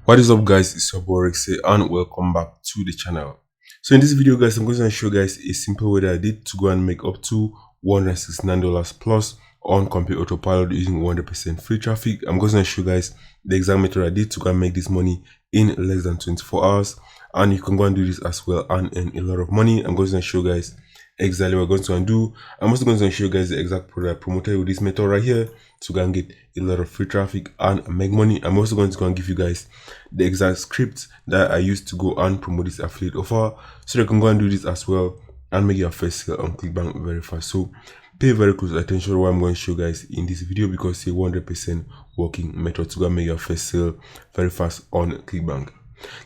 What is up guys, it's your boy Rexy and welcome back to the channel. So in this video guys, I'm going to show you guys a simple way that I did to go and make up to $169 plus on Complete Autopilot using 100% free traffic. I'm going to show you guys the exact method I did to go and make this money in less than 24 hours, and you can go and do this as well and earn a lot of money. I'm going to show you guys exactly what we're going to do. I'm also going to show you guys the exact product I promoted with this method right here to go and get a lot of free traffic and make money. I'm also going to go and give you guys the exact script that I used to go and promote this affiliate offer, so you can go and do this as well and make your first sale on ClickBank very fast. So pay very close attention to what I'm going to show you guys in this video, because it's a 100% working method to go and make your first sale very fast on ClickBank.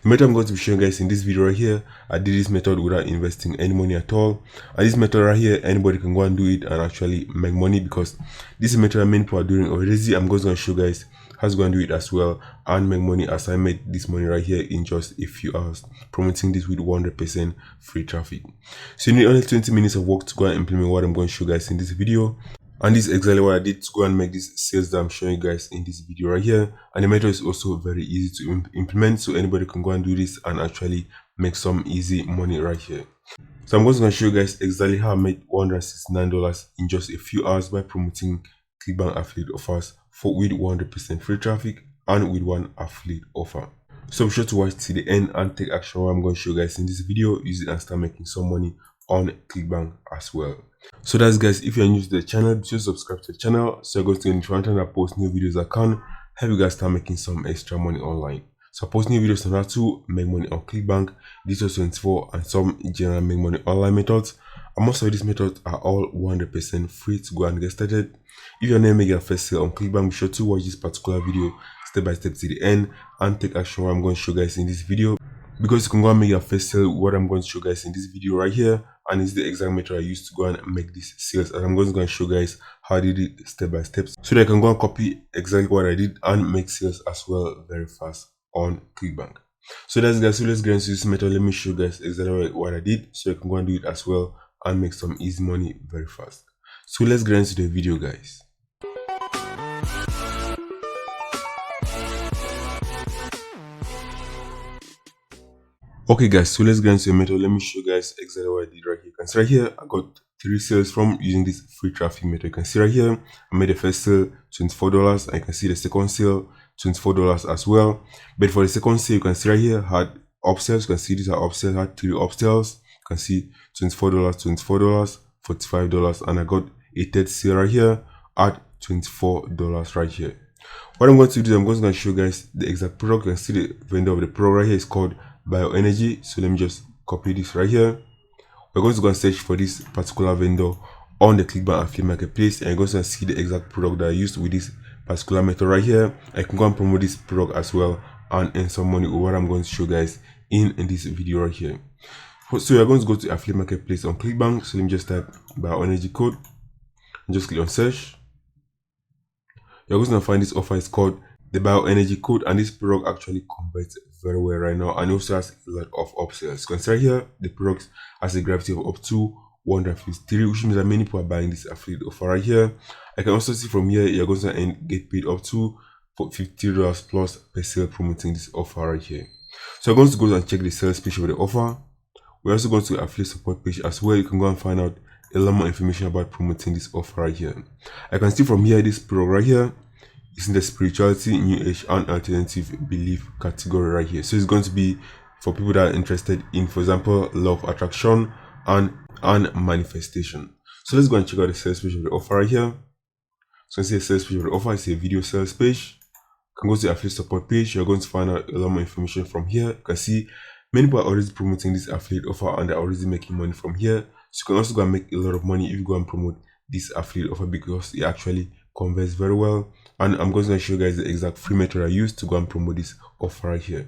The method I'm going to be showing you guys in this video right here, I did this method without investing any money at all. And this method right here, anybody can go and do it and actually make money, because this is a method many people are doing already. I'm just going to show you guys how to go and do it as well and make money, as I made this money right here in just a few hours promoting this with 100% free traffic. So you need only 20 minutes of work to go and implement what I'm going to show you guys in this video. And this is exactly what I did to go and make these sales that I'm showing you guys in this video right here. And the method is also very easy to implement, so anybody can go and do this and actually make some easy money right here. So I'm just going to show you guys exactly how I made $169 in just a few hours by promoting ClickBank affiliate offers with 100% free traffic and with one affiliate offer. So be sure to watch till the end and take action what I'm going to show you guys in this video. Use it and start making some money on ClickBank as well. So that's guys, if you're new to the channel, be sure to subscribe to the channel so you're going to get notified when I post new videos that can help you guys start making some extra money online. So I post new videos on how to make money on ClickBank, Digital 24, and some general make money online methods. And most of these methods are all 100% free to go and get started. If you're not making your first sale on ClickBank, be sure to watch this particular video step by step to the end and take action what I'm going to show you guys in this video, because you can go and make your first sale what I'm going to show you guys in this video right here. And it's the exact method I used to go and make these sales, and I'm going to show you guys how I did it step by step, so that I can go and copy exactly what I did and make sales as well very fast on ClickBank. So that's guys, so let's get into this method. Let me show you guys exactly what I did so you can go and do it as well and make some easy money very fast. So let's get into the video guys. Okay guys, so let's get into the method. Let me show you guys exactly what I did right here. You can see right here I got 3 sales from using this free traffic method. You can see right here I made the first sale $24, and you can see the second sale $24 as well. But for the second sale, you can see right here had upsells. You can see these are upsells, had 3 upsells. You can see $24, $45, and I got a third sale right here at $24 right here. What I'm going to do is I'm going to show you guys the exact product. You can see the vendor of the product right here is called Bioenergy. So let me just copy this right here. We're going to go and search for this particular vendor on the ClickBank affiliate marketplace, and you're going to see the exact product that I used with this particular method right here. I can go and promote this product as well and earn some money with what I'm going to show you guys in this video right here. So you're going to go to affiliate marketplace on ClickBank. So let me just type Bioenergy code and just click on search. You're going to find this offer is called the Bioenergy code, and this product actually converts very well right now, and also has a lot of upsells. You can see right here the product has a gravity of up to 153, which means that many people are buying this affiliate offer right here. I can also see from here you're going to get paid up to $50 plus per sale promoting this offer right here. So I'm going to go and check the sales page of the offer. We're also going to affiliate support page as well. You can go and find out a lot more information about promoting this offer right here. I can see from here this product right here is in the spirituality, new age, and alternative belief category right here. So it's going to be for people that are interested in, for example, law of attraction and manifestation. So let's go and check out the sales page of the offer right here. So you see the sales page of the offer is a video sales page. You can go to the affiliate support page. You're going to find out a lot more information from here. You can see many people are already promoting this affiliate offer and they're already making money from here. So you can also go and make a lot of money if you go and promote this affiliate offer, because it actually converts very well. And I'm going to show you guys the exact free method I used to go and promote this offer right here.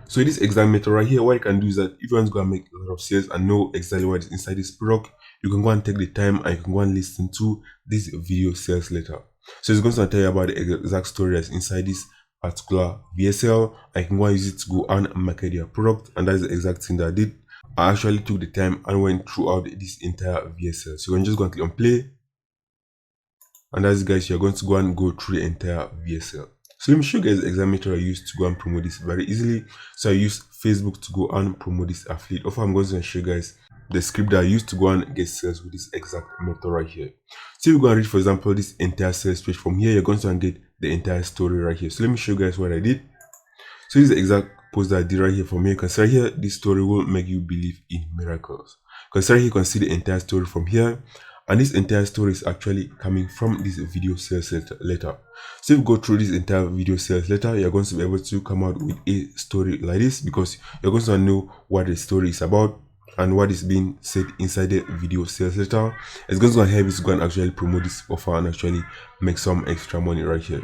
So this exact method right here, what you can do is that if you want to go and make a lot of sales and know exactly what is inside this product, you can go and take the time and you can go and listen to this video sales later. So it's going to tell you about the exact story that's inside this particular VSL. I can go and use it to go and market their product, and that's the exact thing that I did. I actually took the time and went throughout this entire VSL. So you can just go and click on play. And as guys, you're going to go through the entire VSL. So let me show you guys the exact method I use to go and promote this very easily. So I use Facebook to go and promote this affiliate offer. I'm going to show you guys the script that I used to go and get sales with this exact method right here. So if you go and read, for example, this entire sales page from here, you're going to get the entire story right here. So let me show you guys what I did. So this is the exact post that I did right here from here. You can see right here, this story will make you believe in miracles. Because right here, you can see the entire story from here. And this entire story is actually coming from this video sales letter. So if you go through this entire video sales letter, you're going to be able to come out with a story like this, because you're going to know what the story is about and what is being said inside the video sales letter. It's going to help you to go and actually promote this offer and actually make some extra money right here.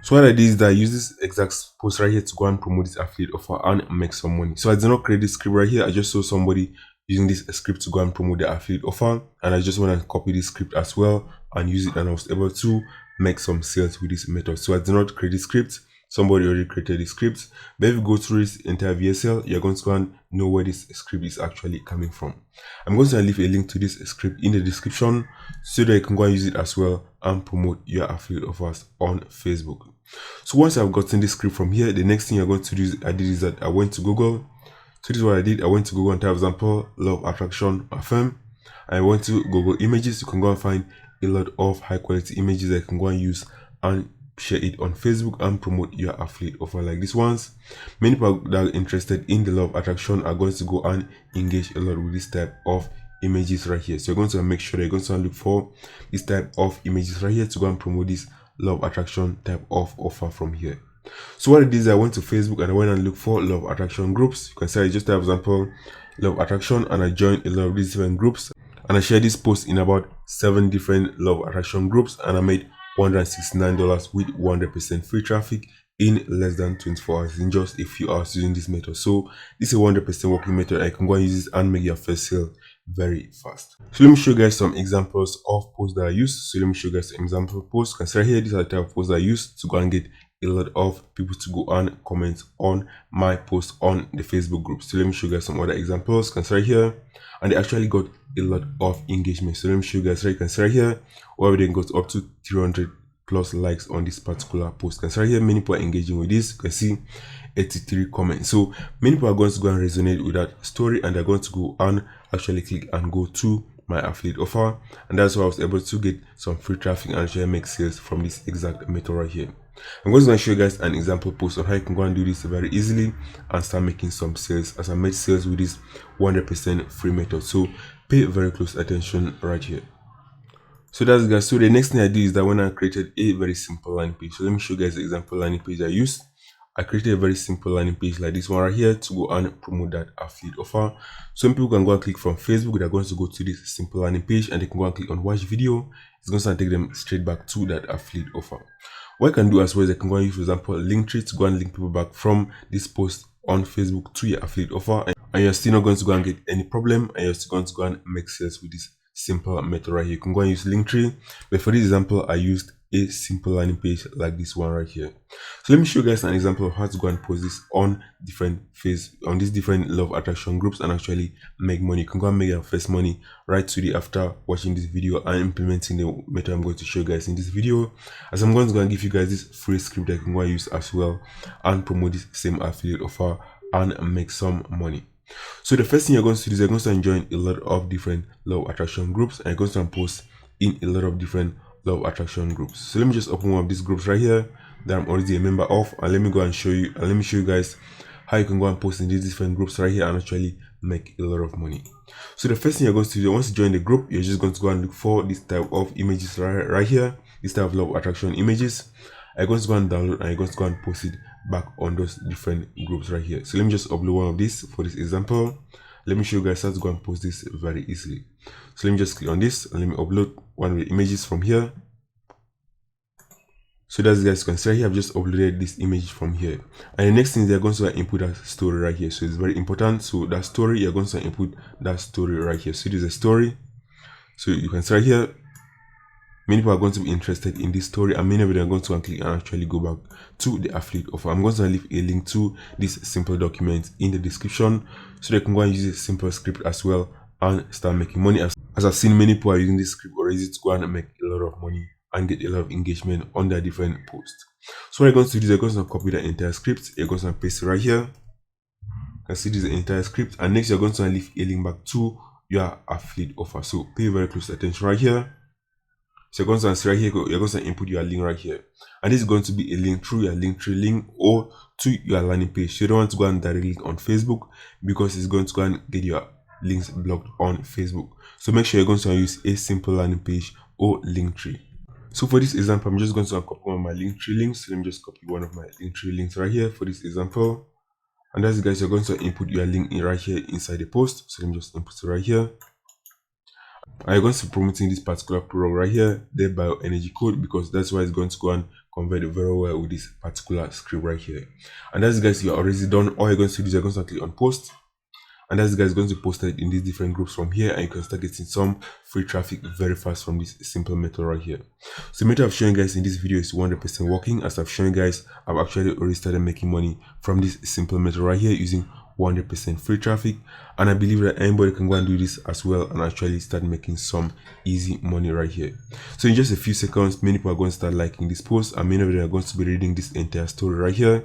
So what I did is that I use this exact post right here to go and promote this affiliate offer and make some money. So I did not create this script right here. I just saw somebody using this script to go and promote the affiliate offer, and I just want to copy this script as well and use it, and I was able to make some sales with this method. So I did not create the script. Somebody already created the script. But if you go through this entire VSL, you're going to go and know where this script is actually coming from. I'm going to leave a link to this script in the description so that you can go and use it as well and promote your affiliate offers on Facebook. So once I've gotten this script from here, the next thing you're going to do is that I went to Google. So this is what I did. I went to Google and type, for example, law of attraction affirm. I went to Google Images. You can go and find a lot of high quality images that you can go and use and share it on Facebook and promote your affiliate offer like these ones. Many people that are interested in the law of attraction are going to go and engage a lot with this type of images right here. So you're going to make sure that you're going to look for this type of images right here to go and promote this law of attraction type of offer from here. So what it is, I went to Facebook and I went and looked for law of attraction groups. You can say I just have example law of attraction, and I joined a lot of these different groups, and I shared this post in about 7 different law of attraction groups, and I made $169 with 100% free traffic in less than 24 hours, in just a few hours using this method. So this is a 100% working method. I can go and use this and make your first sale very fast. So let me show you guys some examples of posts that I use. So let me show you guys some example posts. Consider here, these are the type of posts that I use to go and get a lot of people to go and comment on my post on the Facebook group. So let me show you guys some other examples. Consider here, and they actually got a lot of engagement. So let me show you guys right. Consider here, where they got up to 300 plus likes on this particular post. Consider here, many people are engaging with this. You can see 83 comments. So many people are going to go and resonate with that story, and they're going to go and actually click and go to my affiliate offer, and that's why I was able to get some free traffic and actually make sales from this exact method right here. I'm going to show you guys an example post on how you can go and do this very easily and start making some sales, as I made sales with this 100% free method. So pay very close attention right here. So that's guys. So the next thing I did is that when I created a very simple landing page. So let me show you guys the example landing page I used. I created a very simple landing page like this one right here to go and promote that affiliate offer. Some people can go and click from Facebook. They're going to go to this simple landing page and they can go and click on watch video. It's going to take them straight back to that affiliate offer. What I can do as well is I can go and use, for example, Linktree to go and link people back from this post on Facebook to your affiliate offer, and you're still not going to go and get any problem, and you're still going to go and make sales with this simple method right here. You can go and use Linktree, but for this example, I used a simple landing page like this one right here. So let me show you guys an example of how to go and post this on these different law of attraction groups and actually make money. You can go and make your first money right today after watching this video and implementing the method I'm going to show you guys in this video, as I'm going to go and give you guys this free script that you can go and use as well and promote this same affiliate offer and make some money. So the first thing you're going to do is you're going to join a lot of different law of attraction groups, and you're going to post in a lot of different law of attraction groups. So let me just open one of these groups right here that I'm already a member of, and let me go and show you, and let me show you guys how you can go and post in these different groups right here and actually make a lot of money. So the first thing you're going to do, once you join the group, you're just going to go and look for this type of images right here, this type of law of attraction images. I'm going to go and download, and I'm going to go and post it back on those different groups right here. So let me just upload one of these for this example. Let me show you guys how to go and post this very easily. So let me just click on this and let me upload one of the images from here. So that's, guys, you can see here I've just uploaded this image from here, and the next thing they're going to input that story right here. So it's very important. So that story, you're going to input that story right here. So this is a story. So you can see right here, many people are going to be interested in this story, and many of them are going to click and actually go back to the affiliate offer. I'm going to leave a link to this simple document in the description so they can go and use this simple script as well and start making money. As I've seen, many people are using this script already to go and make a lot of money and get a lot of engagement on their different posts. So what you're going to do is you're going to copy the entire script, you're going to paste it right here. You can see this is the entire script, and next you're going to leave a link back to your affiliate offer. So pay very close attention right here. So you're going to see right here, you're going to input your link right here, and this is going to be a link through your Linktree link or to your landing page. So you don't want to go and directly on Facebook because it's going to go and get your links blocked on Facebook. So make sure you're going to use a simple landing page or Linktree. So for this example, I'm just going to copy one of my Linktree links. So let me just copy one of my Linktree links right here for this example. And that's, guys, you're going to input your link in right here inside the post. So let me just input it right here. I'm going to be promoting this particular product right here, the bioenergy code, because that's why it's going to go and convert it very well with this particular script right here. And that's, guys, you're already done. All you're going to do is you're going to click on post. And that's, guys, going to post it in these different groups from here, and you can start getting some free traffic very fast from this simple method right here. So the method I've shown you guys in this video is 100% working. As I've shown you guys, I've actually already started making money from this simple method right here using 100% free traffic, and I believe that anybody can go and do this as well and actually start making some easy money right here. So in just a few seconds, many people are going to start liking this post, and many of them are going to be reading this entire story right here. And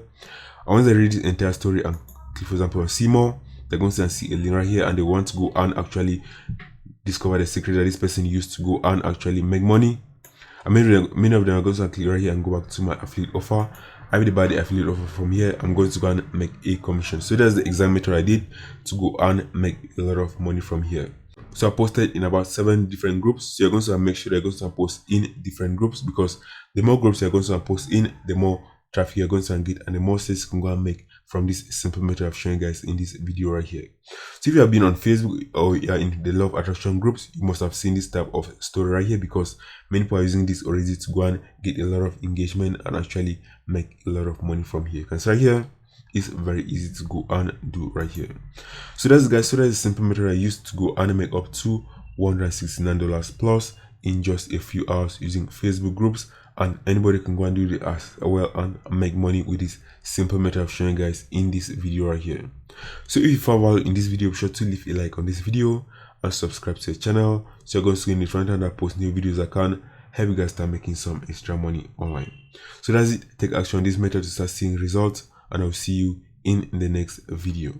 once they read this entire story and click, for example, on see more, they're going to see a link right here, and they want to go and actually discover the secret that this person used to go and actually make money. And many of them are going to click right here and go back to my affiliate offer. I will buy the affiliate offer from here. I'm going to go and make a commission. So that's the exact method I did to go and make a lot of money from here. So I posted in about 7 different groups. So you're going to make sure you're going to post in different groups, because the more groups you're going to post in, the more traffic you're going to get and the more sales you can go and make from this simple method I've shown you guys in this video right here. So if you have been on Facebook or you are in the law of attraction groups, you must have seen this type of story right here, because many people are using this already to go and get a lot of engagement and actually make a lot of money from here. You can see right here, it's very easy to go and do right here. So that's, guys, so that's a simple method I used to go and make up to $169 plus in just a few hours using Facebook groups, and anybody can go and do it as well and make money with this simple method I've shown you guys in this video right here. So if you found value in this video, be sure to leave a like on this video and subscribe to the channel, so you're going to see in the front end I post new videos that can help you guys start making some extra money online. So that's it. Take action on this method to start seeing results, and I'll see you in the next video.